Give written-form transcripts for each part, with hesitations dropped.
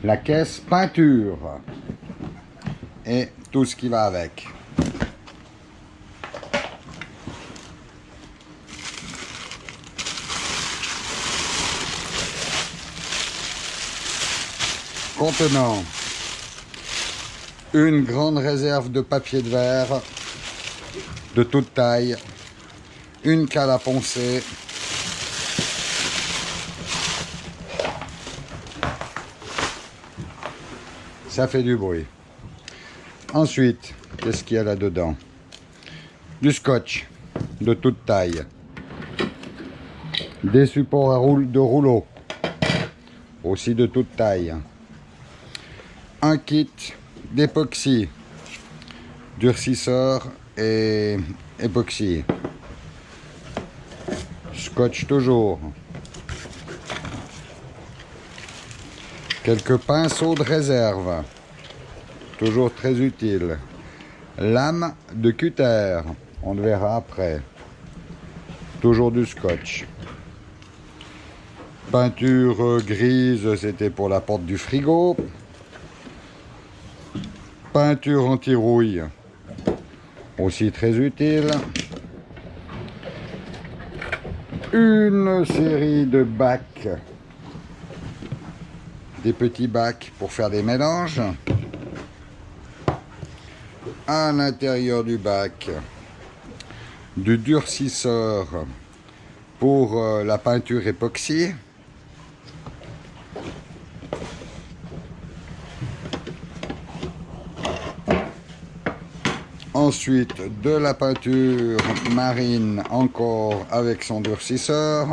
la caisse peinture et tout ce qui va avec. Contenant une grande réserve de papier de verre de toute taille, une cale à poncer, ça fait du bruit. Ensuite, qu'est-ce qu'il y a là-dedans? Du scotch de toute taille, des supports de rouleau aussi de toute taille, un kit d'époxy, durcisseur et époxy, scotch toujours, quelques pinceaux de réserve, toujours très utile, lame de cutter, on le verra après, toujours du scotch, peinture grise, c'était pour la porte du frigo, peinture anti-rouille, aussi très utile, une série de bacs, des petits bacs pour faire des mélanges, à l'intérieur du bac, du durcisseur pour la peinture époxy, ensuite de la peinture marine encore avec son durcisseur,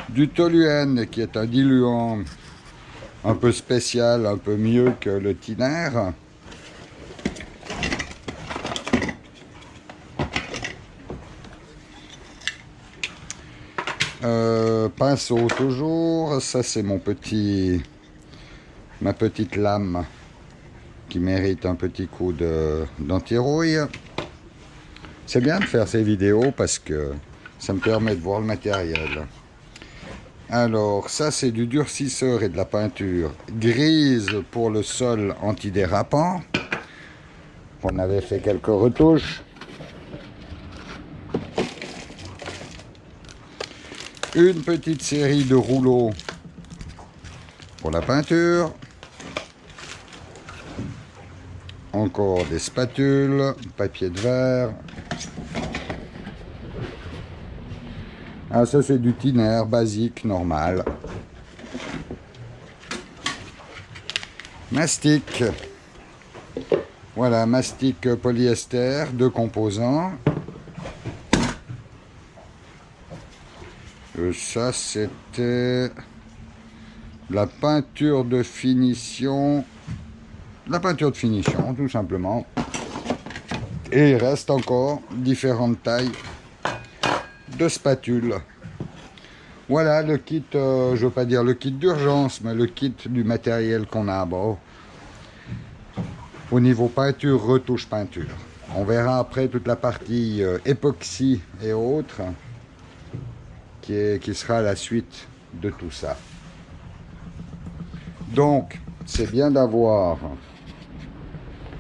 du toluène qui est un diluant un peu spécial, un peu mieux que le thinner, pinceau toujours, ça c'est ma petite lame qui mérite un petit coup d'anti-rouille. C'est bien de faire ces vidéos parce que ça me permet de voir le matériel. Alors ça c'est du durcisseur et de la peinture grise pour le sol antidérapant. On avait fait quelques retouches. Une petite série de rouleaux pour la peinture. Encore des spatules, papier de verre. Ah, ça c'est du thinner basique, normal. Mastic. Voilà, mastic polyester, 2 composants. Ça c'était la peinture de finition. La peinture de finition, tout simplement. Et il reste encore différentes tailles de spatules. Voilà le kit, je ne veux pas dire le kit d'urgence, mais le kit du matériel qu'on a à bord. Au niveau peinture, retouche peinture. On verra après toute la partie époxy et autres, qui sera la suite de tout ça. Donc, c'est bien d'avoir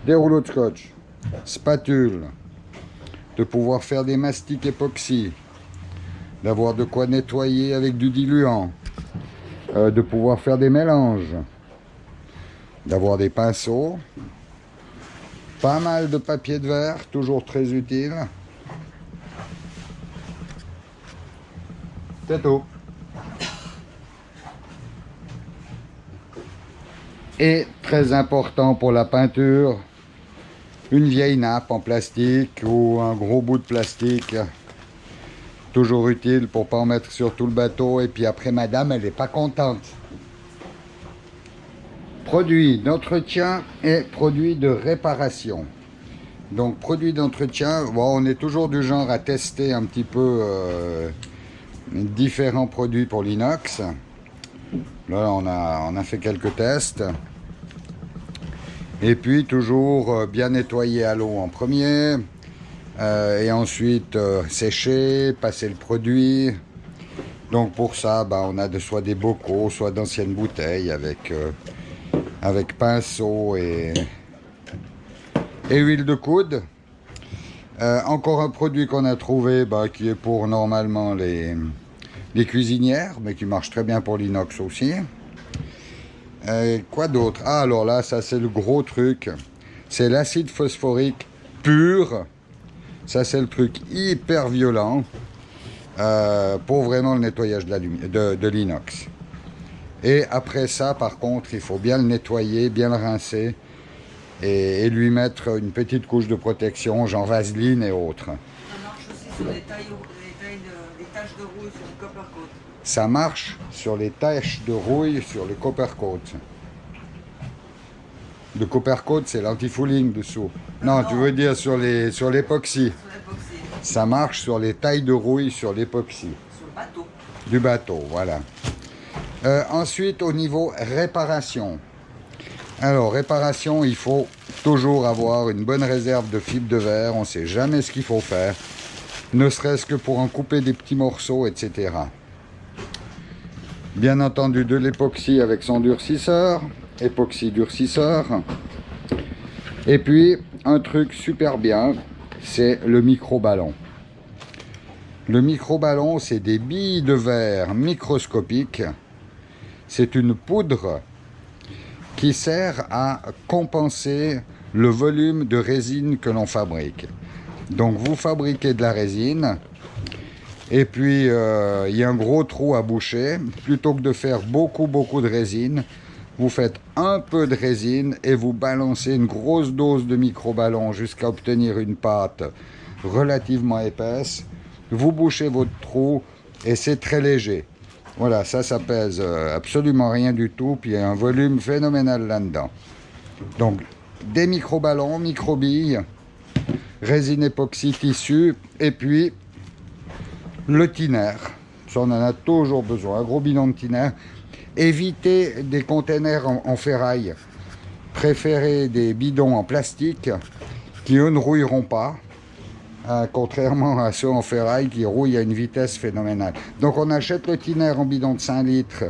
des rouleaux de scotch, spatule, de pouvoir faire des mastiques époxy, d'avoir de quoi nettoyer avec du diluant, de pouvoir faire des mélanges, d'avoir des pinceaux, pas mal de papier de verre, toujours très utile. C'est tout. Et très important pour la peinture, une vieille nappe en plastique ou un gros bout de plastique. Toujours utile pour ne pas en mettre sur tout le bateau. Et puis après, madame, elle n'est pas contente. Produits d'entretien et produits de réparation. Donc, produits d'entretien, bon, on est toujours du genre à tester un petit peu différents produits pour l'inox. Là, on a fait quelques tests. Et puis, toujours bien nettoyer à l'eau en premier. Et ensuite sécher, passer le produit, Donc pour ça, on a soit des bocaux, soit d'anciennes bouteilles avec pinceau et huile de coude. Encore un produit qu'on a trouvé qui est pour normalement les cuisinières, mais qui marche très bien pour l'inox aussi. Quoi d'autre? Ah, alors là, ça c'est le gros truc. C'est l'acide phosphorique pur. Ça c'est le truc hyper violent pour vraiment le nettoyage de l'inox. Et après ça, par contre, il faut bien le nettoyer, bien le rincer et lui mettre une petite couche de protection, genre vaseline et autres. Ça marche aussi sur les taches de rouille sur le copper coat. Ça marche sur les taches de rouille sur le copper coat. Le copper coat, c'est l'anti-fouling dessous. Non, tu veux dire sur l'époxy. Ça marche sur les tailles de rouille sur l'époxy. Sur le bateau. Du bateau, voilà. Ensuite, au niveau réparation. Alors, réparation, il faut toujours avoir une bonne réserve de fibres de verre. On ne sait jamais ce qu'il faut faire. Ne serait-ce que pour en couper des petits morceaux, etc. Bien entendu, de l'époxy avec son durcisseur. Époxy durcisseur. Et puis, un truc super bien, c'est le micro-ballon. Le micro-ballon, c'est des billes de verre microscopiques. C'est une poudre qui sert à compenser le volume de résine que l'on fabrique. Donc vous fabriquez de la résine et puis il y a un gros trou à boucher. Plutôt que de faire beaucoup de résine, vous faites un peu de résine et vous balancez une grosse dose de micro-ballon jusqu'à obtenir une pâte relativement épaisse. Vous bouchez votre trou et c'est très léger. Voilà, ça pèse absolument rien du tout, puis il y a un volume phénoménal là-dedans. Donc, des micro-ballons, micro-billes, résine époxy, tissu, et puis le thinner. Ça, on en a toujours besoin, un gros bidon de thinner. Évitez des containers en ferraille. Préférez des bidons en plastique qui, eux, ne rouilleront pas. Contrairement à ceux en ferraille qui rouillent à une vitesse phénoménale. Donc on achète le thinner en bidon de 5 litres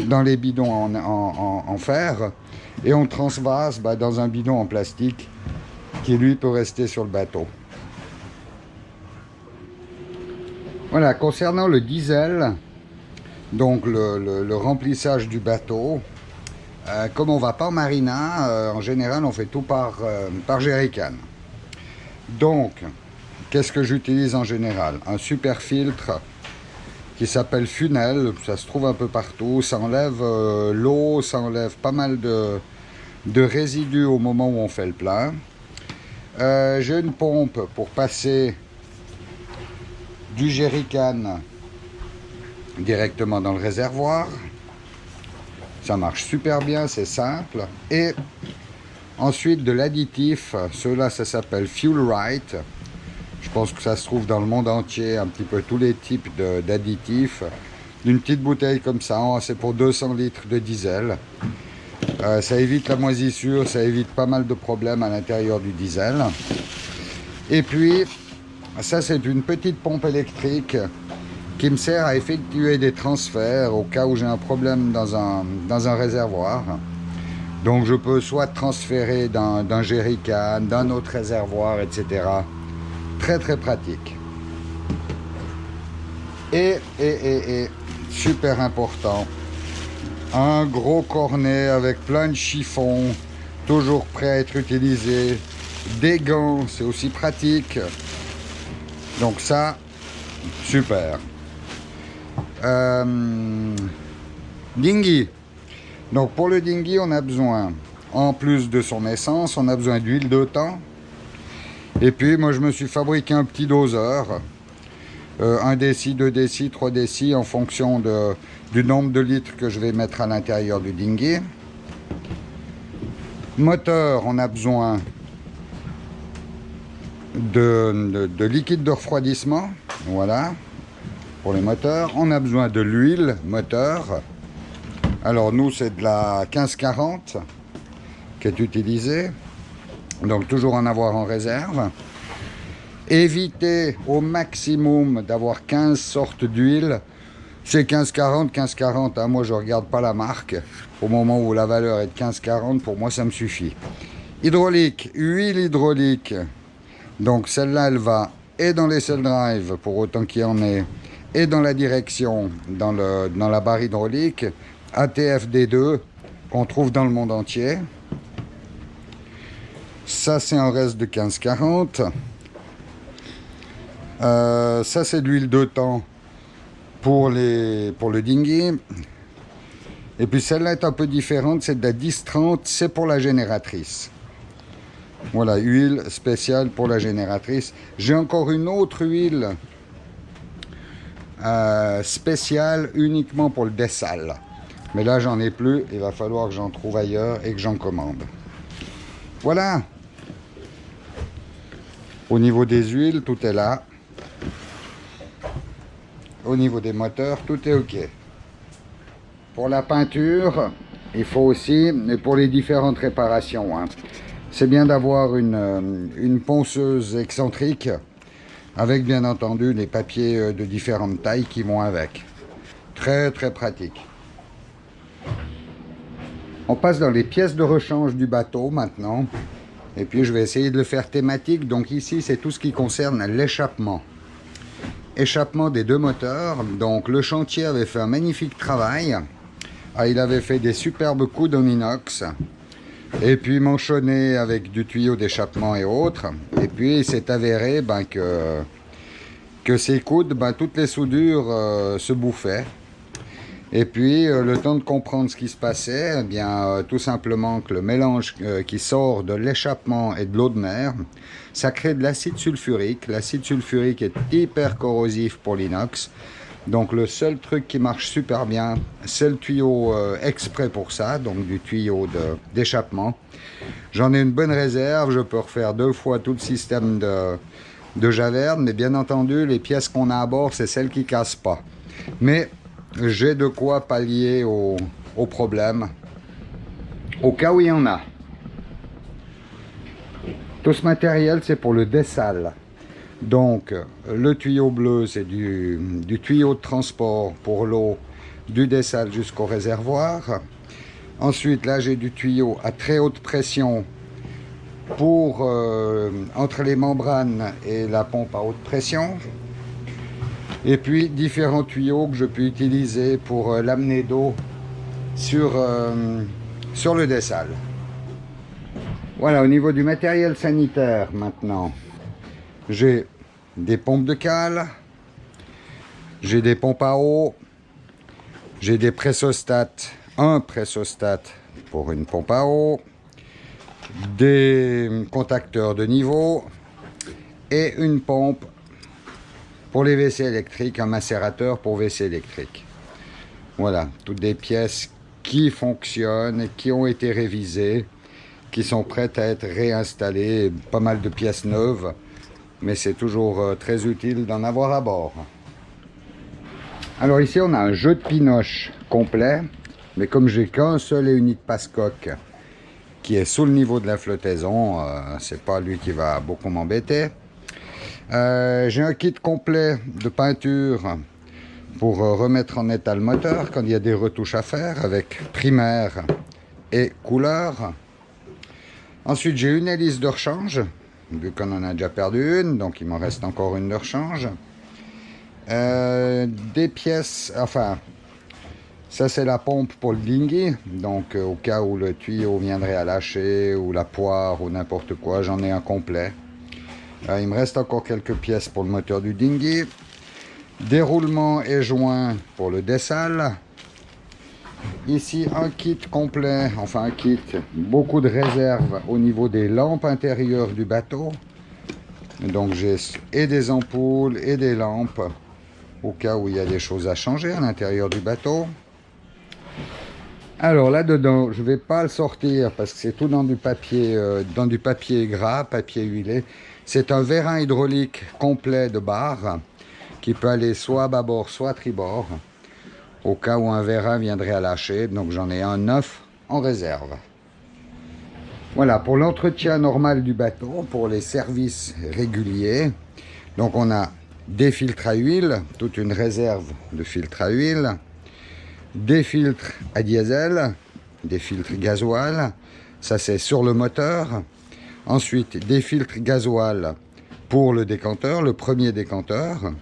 dans les bidons en fer et on transvase dans un bidon en plastique qui lui peut rester sur le bateau. Voilà, concernant le diesel, donc le remplissage du bateau, comme on va pas en marina, en général on fait tout par jerrycan. Donc, qu'est-ce que j'utilise en général? Un super filtre qui s'appelle Funnel, ça se trouve un peu partout, ça enlève l'eau, ça enlève pas mal de résidus au moment où on fait le plein. J'ai une pompe pour passer du jerrycan directement dans le réservoir. Ça marche super bien, c'est simple. Et ensuite de l'additif, ceux-là ça s'appelle Fuel Right. Je pense que ça se trouve dans le monde entier, un petit peu tous les types d'additifs. Une petite bouteille comme ça, c'est pour 200 litres de diesel. Ça évite la moisissure, ça évite pas mal de problèmes à l'intérieur du diesel. Et puis, ça c'est une petite pompe électrique qui me sert à effectuer des transferts au cas où j'ai un problème dans un réservoir. Donc je peux soit transférer d'un jerrycan, d'un autre réservoir, etc. Très pratique. Et super important, un gros cornet avec plein de chiffons, toujours prêt à être utilisé. Des gants, c'est aussi pratique. Donc ça, super. Dinghy. Donc pour le dinghy, on a besoin, en plus de son essence, on a besoin d'huile de thon. Et puis moi je me suis fabriqué un petit doseur, 1 déci, 2 déci, 3 déci en fonction du nombre de litres que je vais mettre à l'intérieur du dinghy. Moteur, on a besoin de liquide de refroidissement, voilà, pour les moteurs. On a besoin de l'huile moteur. Alors nous c'est de la 1540 qui est utilisée. Donc toujours en avoir en réserve. Évitez au maximum d'avoir 15 sortes d'huile. C'est 15,40, 15,40, hein. Moi je regarde pas la marque. Au moment où la valeur est de 15,40, pour moi ça me suffit. Hydraulique, huile hydraulique. Donc celle-là, elle va et dans l'essai drive, pour autant qu'il y en ait, et dans la direction, dans la barre hydraulique, ATF-D2, qu'on trouve dans le monde entier. Ça, c'est un reste de 15,40. Ça, c'est de l'huile de thon pour le dinghy. Et puis celle-là est un peu différente, c'est de la 10-30, c'est pour la génératrice. Voilà, huile spéciale pour la génératrice. J'ai encore une autre huile spéciale uniquement pour le dessal. Mais là, j'en ai plus. Il va falloir que j'en trouve ailleurs et que j'en commande. Voilà. Au niveau des huiles, tout est là. Au niveau des moteurs, tout est OK. Pour la peinture, il faut aussi, et pour les différentes réparations, hein, c'est bien d'avoir une ponceuse excentrique avec bien entendu les papiers de différentes tailles qui vont avec. Très très pratique. On passe dans les pièces de rechange du bateau maintenant. Et puis je vais essayer de le faire thématique. Donc ici c'est tout ce qui concerne l'échappement. Échappement des deux moteurs. Donc le chantier avait fait un magnifique travail. Ah, il avait fait des superbes coudes en inox. Et puis manchonné avec du tuyau d'échappement et autres. Et puis il s'est avéré que ces coudes, toutes les soudures se bouffaient. Et puis le temps de comprendre ce qui se passait, eh bien tout simplement que le mélange qui sort de l'échappement et de l'eau de mer, ça crée de l'acide sulfurique. L'acide sulfurique est hyper corrosif pour l'inox. Donc le seul truc qui marche super bien, c'est le tuyau exprès pour ça, donc du tuyau d'échappement. J'en ai une bonne réserve, je peux refaire 2 fois tout le système de Javerne, mais bien entendu, les pièces qu'on a à bord, c'est celles qui ne cassent pas. Mais j'ai de quoi pallier au problème, au cas où il y en a. Tout ce matériel, c'est pour le dessal. Donc, le tuyau bleu, c'est du tuyau de transport pour l'eau du dessal jusqu'au réservoir. Ensuite, là, j'ai du tuyau à très haute pression pour entre les membranes et la pompe à haute pression. Et puis, différents tuyaux que je peux utiliser pour l'amener d'eau sur le dessal. Voilà, au niveau du matériel sanitaire, maintenant. J'ai des pompes de cale, j'ai des pompes à eau, j'ai des pressostats, un pressostat pour une pompe à eau, des contacteurs de niveau et une pompe pour les WC électriques, un macérateur pour WC électrique. Voilà, toutes des pièces qui fonctionnent, qui ont été révisées, qui sont prêtes à être réinstallées, pas mal de pièces neuves. Mais c'est toujours très utile d'en avoir à bord. Alors ici on a un jeu de pinoche complet, mais comme j'ai qu'un seul et unique passe-coque qui est sous le niveau de la flottaison, c'est pas lui qui va beaucoup m'embêter. J'ai un kit complet de peinture pour remettre en état le moteur quand il y a des retouches à faire avec primaire et couleur. Ensuite j'ai une hélice de rechange, vu qu'on en a déjà perdu une, donc il m'en reste encore une de rechange. Des pièces, enfin, ça c'est la pompe pour le dinghy, donc au cas où le tuyau viendrait à lâcher, ou la poire, ou n'importe quoi, j'en ai un complet. Il me reste encore quelques pièces pour le moteur du dinghy. Déroulement et joint pour le dessal. Ici un kit complet, enfin un kit, beaucoup de réserves au niveau des lampes intérieures du bateau. Donc j'ai et des ampoules et des lampes au cas où il y a des choses à changer à l'intérieur du bateau. Alors là-dedans, je ne vais pas le sortir parce que c'est tout dans du papier gras, papier huilé. C'est un vérin hydraulique complet de barre qui peut aller soit à bâbord, soit à tribord, au cas où un vérin viendrait à lâcher. Donc j'en ai un neuf en réserve. Voilà, pour l'entretien normal du bateau, pour les services réguliers. Donc on a des filtres à huile, toute une réserve de filtres à huile, des filtres à diesel, des filtres gasoil, ça c'est sur le moteur. Ensuite, des filtres gasoil pour le décanteur, le premier décanteur.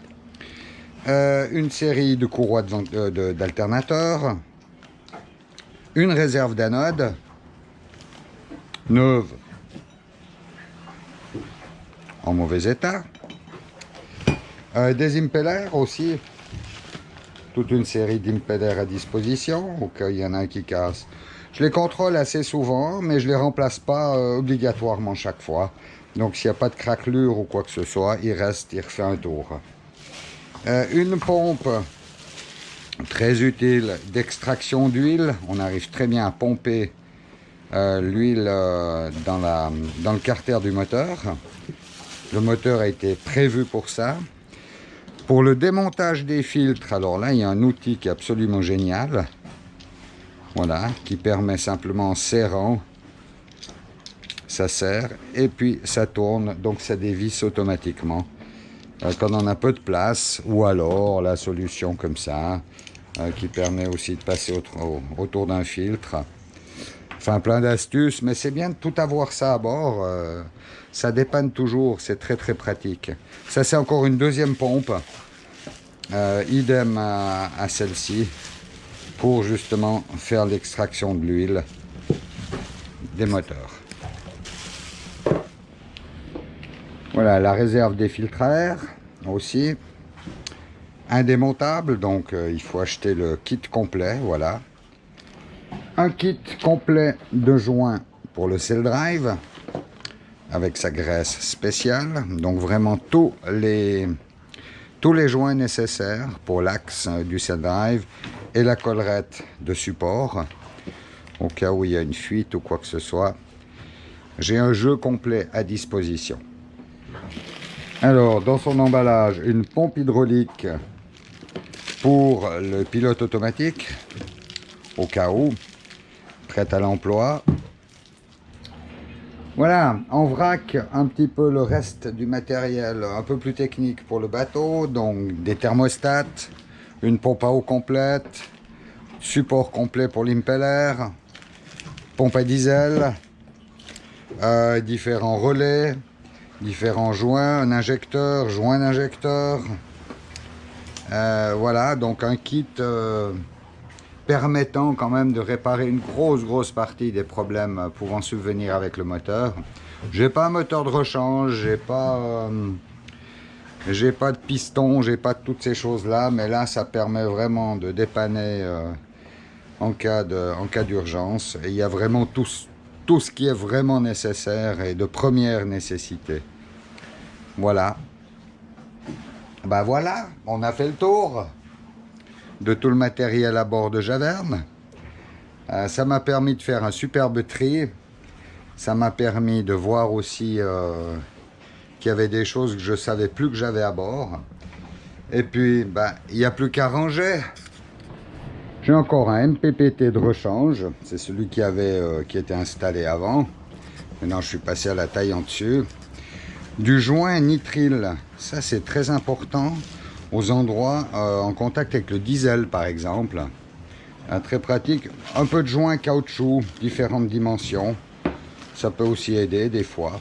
Une série de courroies d'alternateurs. Une réserve d'anode neuve en mauvais état. Des impellers aussi. Toute une série d'impellers à disposition au cas où il y en a un qui casse. Je les contrôle assez souvent, mais je ne les remplace pas obligatoirement chaque fois. Donc s'il n'y a pas de craquelure ou quoi que ce soit, il reste, il refait un tour. Une pompe très utile d'extraction d'huile. On arrive très bien à pomper l'huile dans le carter du moteur. Le moteur a été prévu pour ça. Pour le démontage des filtres, alors là, il y a un outil qui est absolument génial. Voilà, qui permet simplement en serrant, ça serre et puis ça tourne, donc ça dévisse automatiquement quand on a peu de place, ou alors la solution comme ça, qui permet aussi de passer autour d'un filtre. Enfin, plein d'astuces, mais c'est bien de tout avoir ça à bord. Ça dépanne toujours, c'est très très pratique. Ça, c'est encore une deuxième pompe, idem à celle-ci, pour justement faire l'extraction de l'huile des moteurs. Voilà, la réserve des filtres à air aussi. Indémontable, donc il faut acheter le kit complet, voilà. Un kit complet de joints pour le cell drive, avec sa graisse spéciale. Donc vraiment tous les joints nécessaires pour l'axe du cell drive et la collerette de support, au cas où il y a une fuite ou quoi que ce soit. J'ai un jeu complet à disposition. Alors, dans son emballage, une pompe hydraulique pour le pilote automatique, au cas où, prête à l'emploi. Voilà, en vrac, un petit peu le reste du matériel un peu plus technique pour le bateau, donc des thermostats, une pompe à eau complète, support complet pour l'impeller, pompe à diesel, différents relais, différents joints, un injecteur, joint d'injecteur. Voilà, donc un kit permettant quand même de réparer une grosse partie des problèmes pouvant subvenir avec le moteur. J'ai pas un moteur de rechange, j'ai pas de piston, j'ai pas toutes ces choses là, mais là ça permet vraiment de dépanner en cas d'urgence. Et il y a vraiment tout ce qui est vraiment nécessaire et de première nécessité. Voilà. Ben voilà, on a fait le tour de tout le matériel à bord de Javerne. Ça m'a permis de faire un superbe tri. Ça m'a permis de voir aussi qu'il y avait des choses que je ne savais plus que j'avais à bord. Et puis, ben, il n'y a plus qu'à ranger. J'ai encore un MPPT de rechange. C'est celui qui était installé avant. Maintenant, je suis passé à la taille en dessus. Du joint nitrile. Ça, c'est très important aux endroits en contact avec le diesel, par exemple. Très pratique. Un peu de joint caoutchouc, différentes dimensions. Ça peut aussi aider des fois.